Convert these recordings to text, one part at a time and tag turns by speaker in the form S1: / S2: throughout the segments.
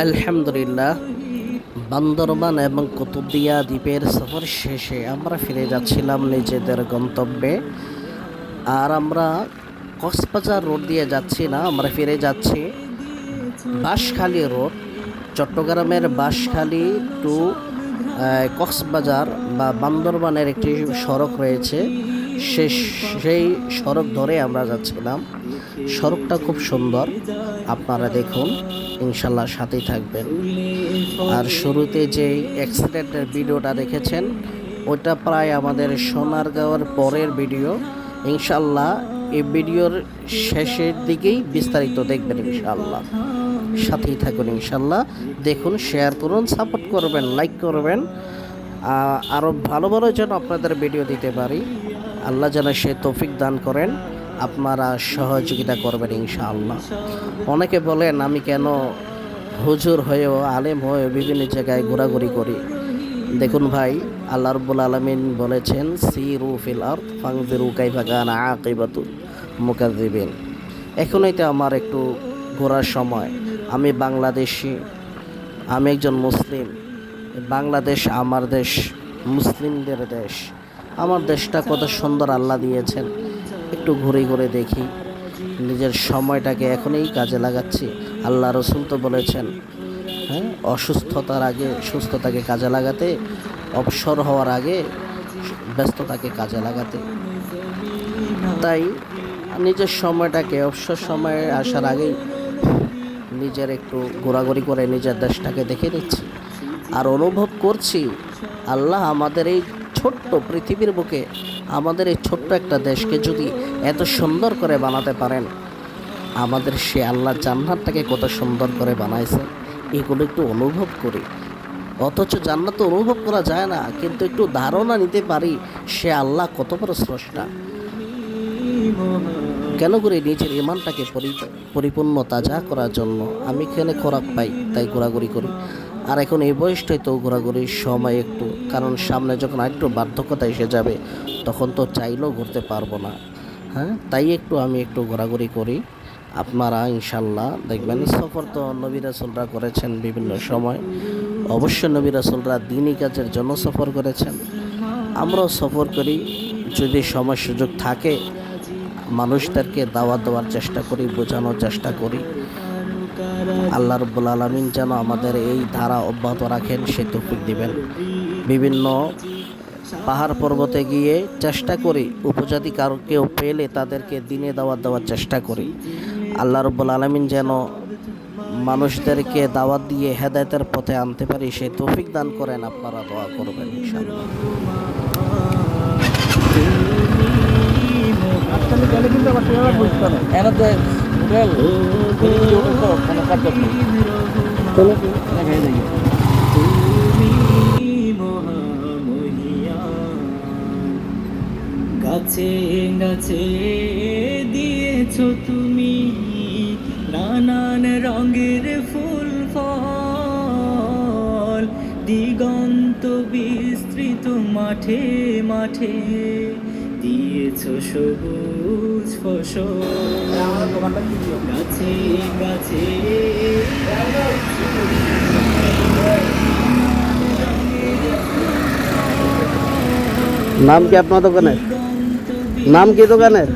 S1: আলহামদুলিল্লাহ, বান্দরবান এবং কুতুবদিয়া দ্বীপের সফর শেষে আমরা ফিরে যাচ্ছিলাম নিজেদের গন্তব্যে। আর আমরা কক্সবাজার রোড দিয়ে যাচ্ছি না, আমরা ফিরে যাচ্ছি বাঁশখালী রোড। চট্টগ্রামের বাঁশখালী টু কক্সবাজার বা বান্দরবানের একটি সড়ক রয়েছে, সেই সড়ক ধরে আমরা যাচ্ছিলাম। সড়কটা খুব সুন্দর, আপনারা দেখুন, ইনশাল্লাহ সাথেই থাকবেন। আর শুরুতে যে অ্যাক্সিডেন্টের ভিডিওটা দেখেছেন, ওটা প্রায় আমাদের সোনারগাঁওয়ের পরের ভিডিও। ইনশাল্লাহ এই ভিডিওর শেষের দিকেই বিস্তারিত দেখবেন ইনশাল্লাহ, সাথেই থাকুন ইনশাল্লাহ। দেখুন, শেয়ার করুন, সাপোর্ট করবেন, লাইক করবেন। আরও ভালো ভালো যেন আপনাদের ভিডিও দিতে পারি, আল্লাহ যেন সে তৌফিক দান করেন, আপনারা সহযোগিতা করবেন ইনশাআল্লাহ। অনেকে বলেন আমি কেন হুজুর হয়েও আলেম হয়েও বিভিন্ন জায়গায় ঘোরাঘুরি করি। দেখুন ভাই, আল্লাহ রাব্বুল আলামিন বলেছেন সিরু ফিল আরদ ফানজিরু কাইফা কানা আকিবাতুল মুকাজ্জিবিন। এখনই তো আমার একটু ঘোরার সময়। আমি বাংলাদেশি, আমি একজন মুসলিম। বাংলাদেশ আমার দেশ, মুসলিমদের দেশ। আমার দেশটা কত সুন্দর আল্লাহ দিয়েছেন, একটু ঘুরে ঘুরে দেখি। নিজের সময়টাকে এখনই কাজে লাগাচ্ছি। আল্লাহ রসুল তো বলেছেন, হ্যাঁ, অসুস্থতার আগে সুস্থতাকে কাজে লাগাতে, অবসর হওয়ার আগে ব্যস্ততাকে কাজে লাগাতে। তাই নিজের সময়টাকে অবসর সময়ে আসার আগেই নিজের একটু ঘোরাঘুরি করে নিজের দেশটাকে দেখে নিচ্ছি। আর অনুভব করছি আল্লাহ আমাদের এই ছোট্ট পৃথিবীর বুকে, আমাদের এই ছোট্ট একটা দেশকে যদি এত সুন্দর করে বানাতে পারেন, আমাদের সে আল্লাহ জান্নাতটাকে কত সুন্দর করে বানাইছে, এগুলো একটু অনুভব করি। অথচ জান্নাত তো অনুভব করা যায় না, কিন্তু একটু ধারণা নিতে পারি সে আল্লাহ কত বড় স্রষ্টা। কেন করে নিজের ইমানটাকে পরিপূর্ণ তাজা করার জন্য আমি এখানে খোরাক পাই, তাই ঘোরাঘুরি করি। আর এখন এই বয়সটাই তো ঘোরাঘুরির সময় একটু, কারণ সামনে যখন আরেকটু বার্ধক্যতা এসে যাবে তখন তো চাইলেও ঘুরতে পারবো না। হ্যাঁ, তাই আমি একটু ঘোরাঘুরি করি। আপনারা ইনশাল্লাহ দেখবেন, সফর তো নবী রাসূলরা করেছেন বিভিন্ন সময়। অবশ্য নবী রাসূলরা দ্বীনি কাজের জন্য সফর করেছেন, আমরাও সফর করি। যদি সময় সুযোগ থাকে মানুষদেরকে দাওয়াত দেওয়ার চেষ্টা করি, বোঝানোর চেষ্টা করি। আল্লাহ রাব্বুল আলামিন যেন আমাদের এই ধারা অব্যাহত রাখেন, সে তৌফিক দিবেন। বিভিন্ন পাহাড় পর্বতে গিয়ে চেষ্টা করি উপজাতি কারো কেউ পেলে তাদেরকে দিনে দাওয়াত দেওয়ার চেষ্টা করি। আল্লাহ রাব্বুল আলামিন যেন মানুষদেরকে দাওয়াত দিয়ে হেদায়েতের পথে আনতে পারি, সে তৌফিক দান করেন। আপনারা দোয়া করবেন ইনশাআল্লাহ।
S2: গাছে গাছে দিয়েছ তুমি নানান রঙের ফুল ফল, দিগন্ত বিস্তৃত মাঠে মাঠে দিয়েছ সবুজ ফসল। গাছে গাছে
S1: নাম কি আপনার দোকানের? নাম কি দোকানের?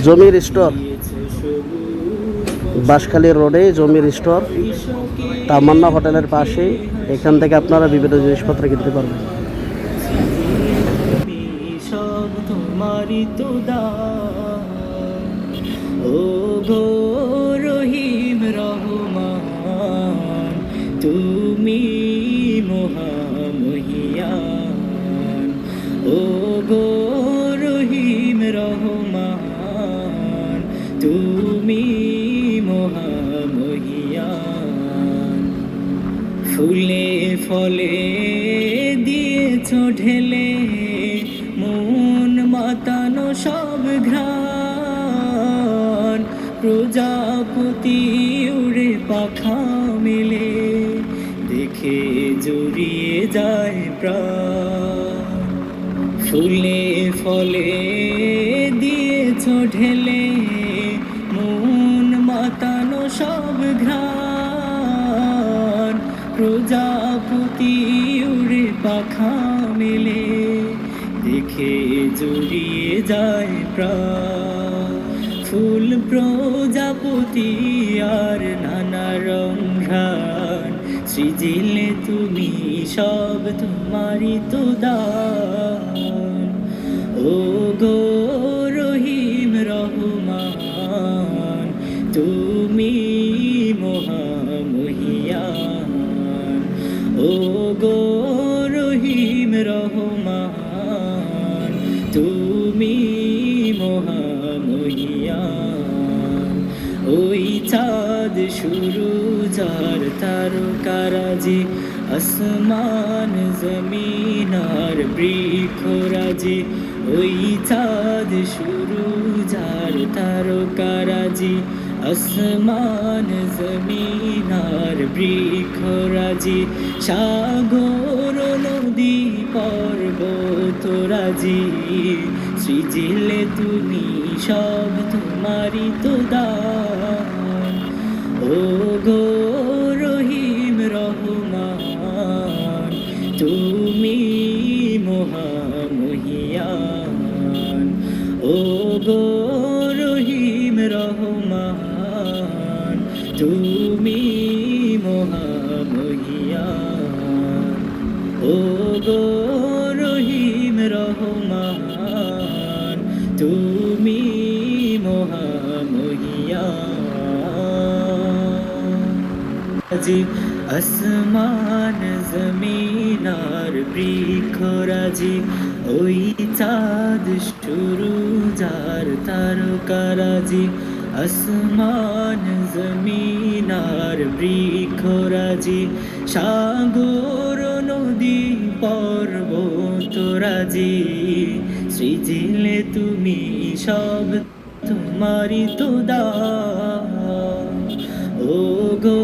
S1: জমির স্টোর, বাঁশখালী রোডে জমির স্টোর, তামান্না হোটেলের পাশে। এখান থেকে আপনারা বিভিন্ন জিনিসপত্র কিনতে পারবেন।
S2: সব তোমারই তো দান, ও গো রহিম রহমান, তুমি মহামহিয়ান। ও গো রহিম রহমান, তুমি মহামহিয়ান। ফুলে ফলে দিয়েছ ঢেলে মন মাতানো সব ঘ্রাণ, প্রজাপতি উড়ে পাখা মেলে দেখে জড়িয়ে যায় প্রাণ। ফুলে ফলে দিয়েছ ঢেলে মন মাতানো সব ঘ্রাণ প্রজাপতি উড়ে পাখা মেলে দেখে জড়িয়ে যায় প্রাণ ফুল প্রজাপতি আর নানা রং ঘ্রাণ সৃজিলে তুমি সব তোমারই তো দান ও গো রহিম রহমান তুমি মহামহিয়ান ও গো রহিম রহমান তুমি মহামহিয়ান ওই চাঁদ শুরু যার তারকারাজি আসমান জমিন আর বৃক্ষরাজি ওই চাঁদ শুরু যার তারকারাজি আসমান জমিন আর বৃক্ষরাজি সাগর নদী পর্বতরাজি সৃজিলে তুমি সব তোমারই তো দান ও গো রহিম রহমান তুমি মহামহিয়ান ও গো রহিম রহমান তুমি মহামহিয়ান ও গো রহিম রহমান তুমি মহামহিয়ান জি আসমান জমিন আর বৃক্ষরাজি ওই চাঁদ শুরু যার তারকারাজি আসমান জমিন আর বৃক্ষরাজি সাগর নদী পর্বতরাজি সৃজিলে তুমি সব তোমারই তো দান ও গো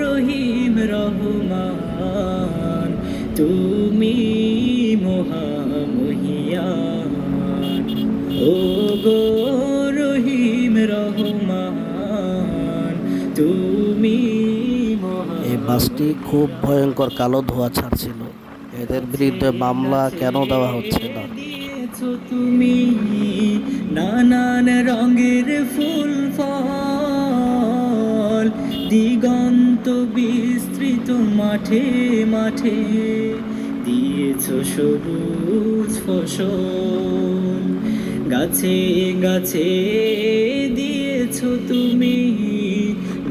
S2: রহিম রহমান তুমি মহামহিয়ান ও গো রহিম রহমান তুমি
S1: এই বাসটি খুব ভয়ঙ্কর কালো ধোঁয়া ছাড়ছিল। এদের বিরুদ্ধে মামলা কেন দেওয়া হচ্ছে না?
S2: দিয়েছো তুমি নানান রঙের ফুল ফল দিগন্ত বিস্তৃত মাঠে মাঠে দিয়েছো সবুজ ফসল গাছে গাছে দিয়েছো তুমি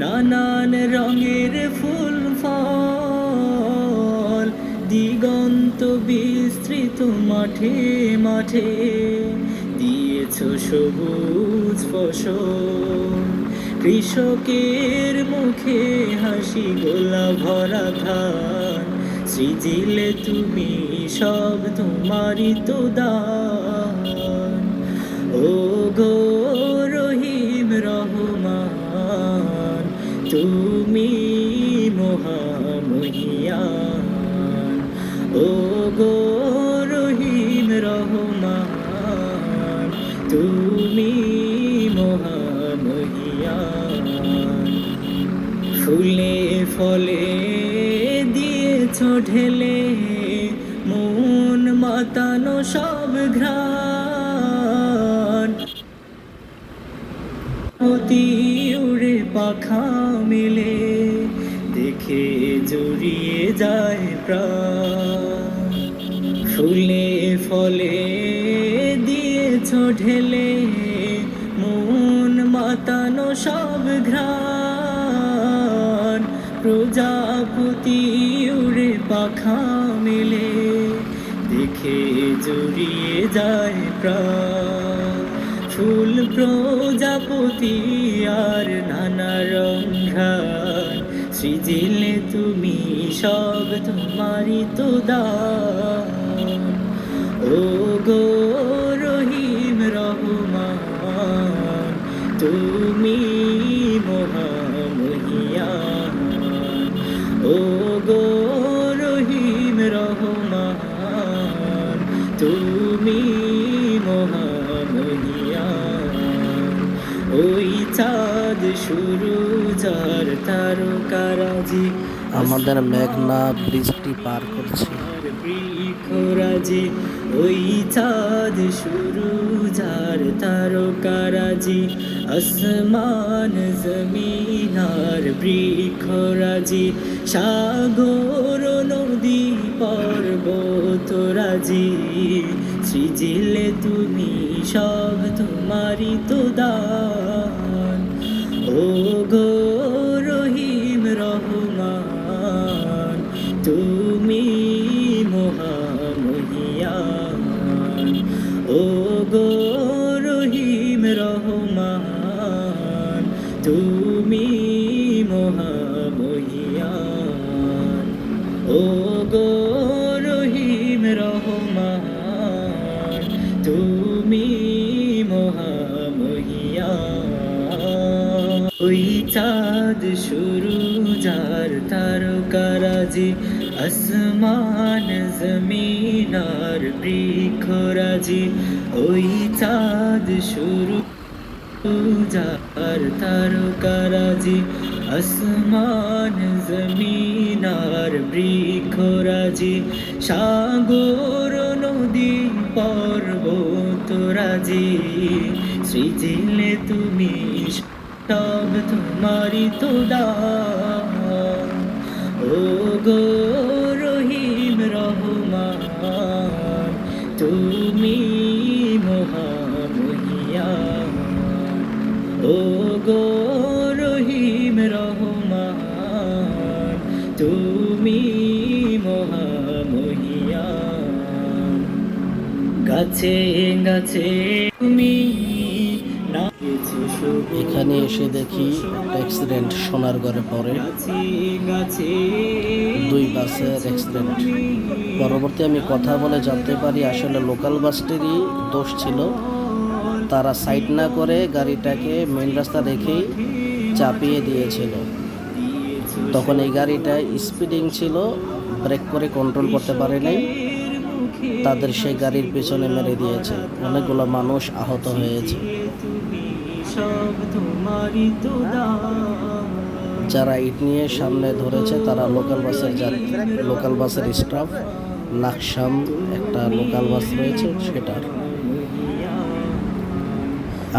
S2: নানান রঙের ফুল ফল দিগন্ত বিস্তৃত মাঠে মাঠে দিয়েছো সবুজ ফসল কৃষকের মুখে হাসি গোলা ভরা ধান সৃজিলে তুমি সব তোমারই তো দান ও গো রহিম রহমান তুমি মহামহিয়ান ও গো রহিম রহমান তুমি মহামহিয়ান ফুলে ফলে দিয়েছ ঢেলে মন মাতানো সব ঘ্রাণ অতি উড়ে পাখা মেলে দেখে জড়িয়ে যায় প্রাণ ফুলে ফলে দিয়েছ ঢেলে মন মাতানো সব ঘ্রাণ প্রজাপতি উড়ে পাখা মেলে দেখে জড়িয়ে যায় প্রাণ ফুল প্রজাপতি আর নানা রং ঘ্রাণ সৃজিলে তুমি সব তোমারই তো দান ও গো রহিম রহমান তুমি মহামহিয়ান ও গো রহিম রহমান তুমি শুরু যার তারকারাজি
S1: আমাদের মেঘনা ব্রিজটি পার করছি।
S2: বৃক্ষরাজি ওই চাঁদ শুরু যার তারকারাজি আসমান জমিনার বৃক্ষরাজি সাগর নদী পর্বতরাজি সৃজিলে তুমি সব তোমারই তো দান ও গো রহিম রহমান তুমি মহামহিয়ান ও গো রহিম রহমান তুমি মহামহিয়ান ও গো রহিম রহমান তুমি মহামহিয়ান ওই চাঁদ শুরু যার তারকারাজি আসমান জমিনার বৃক্ষরাজি ওই চাঁদ শুরু যার তারকারাজি আসমান জমিনার বৃক্ষরাজি সাগর নদী পর্বতরাজি সৃজিলে তুমি সব তোমারই তো দান ও গো রহিম রহমান তুমি মহামহিয়ান ও গো রহিম রহমান তুমি মহামহিয়ান গাছে গাছে তুমি নাচেছো শুভ
S1: এখানে এসে দেখি একটা অ্যাক্সিডেন্ট সোনারগড়ে পড়ে,
S2: গাছে গাছে
S1: 2 বাসের অ্যাক্সিডেন্ট। পরবর্তী আমি কথা বলে জানতে পারি আসলে লোকাল বাসটিরই দোষ ছিল। তারা সাইড না করে গাড়িটাকে মেন রাস্তা রেখেই চাপিয়ে দিয়েছিল। তখন এই গাড়িটা স্পিডিং ছিল, ব্রেক করে কন্ট্রোল করতে পারে নাই, তাদের সেই গাড়ির পেছনে মেরে দিয়েছে। অনেকগুলো মানুষ আহত হয়েছে।
S2: সব তোমারই তো দান
S1: যারা ইট নিয়ে সামনে ধরেছে তারা লোকাল বাসের লোকাল বাসের স্টাফ। লাকসাম একটা লোকাল বাস রয়েছে সেটার।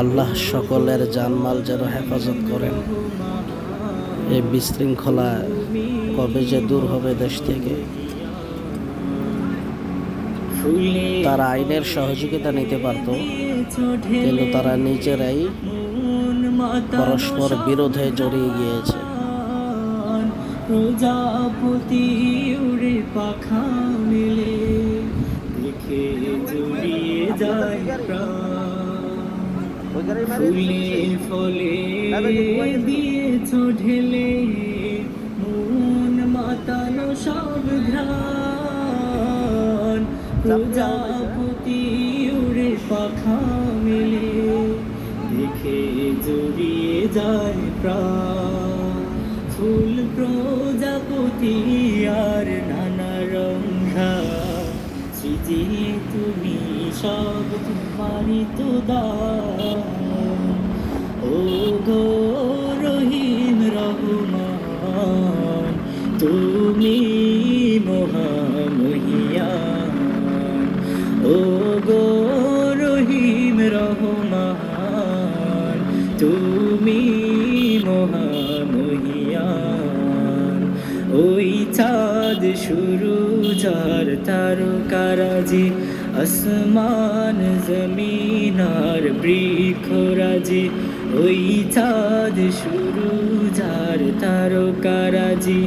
S1: আল্লাহ সকলের জানমাল যেন হেফাজত করেন। এই বিশৃঙ্খলা কবে যে দূর হবে দেশ থেকে। তারা আইনের সহযোগিতা নিতে পারত, কিন্তু তারা নিজেরাই পরস্পর বিরোধে জড়িয়ে গিয়েছে।
S2: প্রজাপতি উড়ে পাখা মেলে দেখে জড়িয়ে যায় প্রাণ ফুলে ফলে দিয়েছ ঢেলে মন মাতানো সব ঘ্রাণ প্রজাপতি উড়ে পাখা মেলে দেখে জড়িয়ে যায় প্রাণ ফুল প্রজাপতি আর নানা রঙা সৃজিয়ে তুমি সব তোমারই তো দান ও গো রহিম রহমান তুমি মহামহিয়ান ও গো রহিম রহমান তুমি মহামহিয়ান ওই চাঁদ শুরু যার তারকারাজি আসমান জমিনার বৃক্ষরাজি ওই চাঁদ শুরু যার তারকারাজি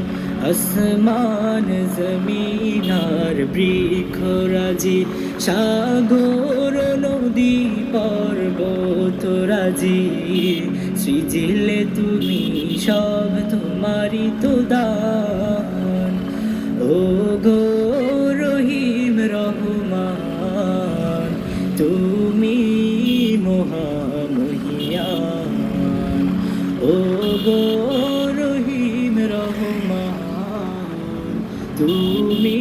S2: আসমান জমিনার বৃক্ষরাজি সাগর নদী পর্বতরাজি সৃজিলে তুমি সব তোমারই তো দান ও গো রহিম রহমান তুমি মহামহিয়ান ও গো রহিম রহমান তুমি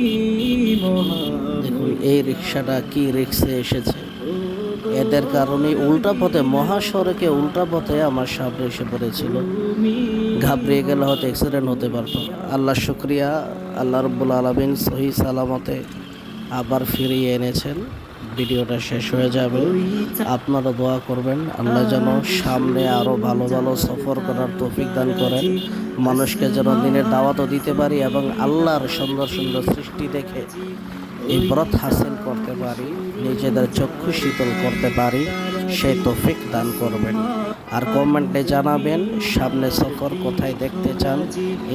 S1: দেখুন এই রিক্সাটা কি রিক্সে এসেছে। এদের কারণে উল্টা পথে, মহাসড়কে উল্টা পথে আমার সামনে এসে পড়েছিল। ঘাবড়িয়ে গেলে হয়তো অ্যাক্সিডেন্ট হতে পারতো। আল্লাহ শুক্রিয়া, আল্লাহ রব্বুল আলামিন সহি সালামতে আবার ফিরিয়ে এনেছেন। ভিডিওটা শেষ হয়ে যাবে, আপনারা দোয়া করবেন আল্লাহ যেন সামনে আরও ভালো ভালো সফর করার তৌফিক দান করেন, মানুষকে যেন দিনের দাওয়াতও দিতে পারি এবং আল্লাহর সুন্দর সুন্দর সৃষ্টি দেখে ইবরত হাসিল করতে পারি, নিজেদের চক্ষু শীতল করতে পারি, সেই তৌফিক দান করবেন। আর কমেন্টে জানাবেন সামনে সফর কোথায় দেখতে চান,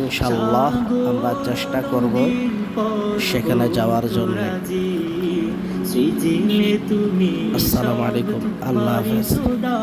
S1: ইনশাল্লাহ আমরা চেষ্টা করব সেখানে যাওয়ার জন্য।
S2: সৃজিলে তুমি
S1: আসসালামু আলাইকুম, আল্লাহ হাফেজ।
S2: খোদা।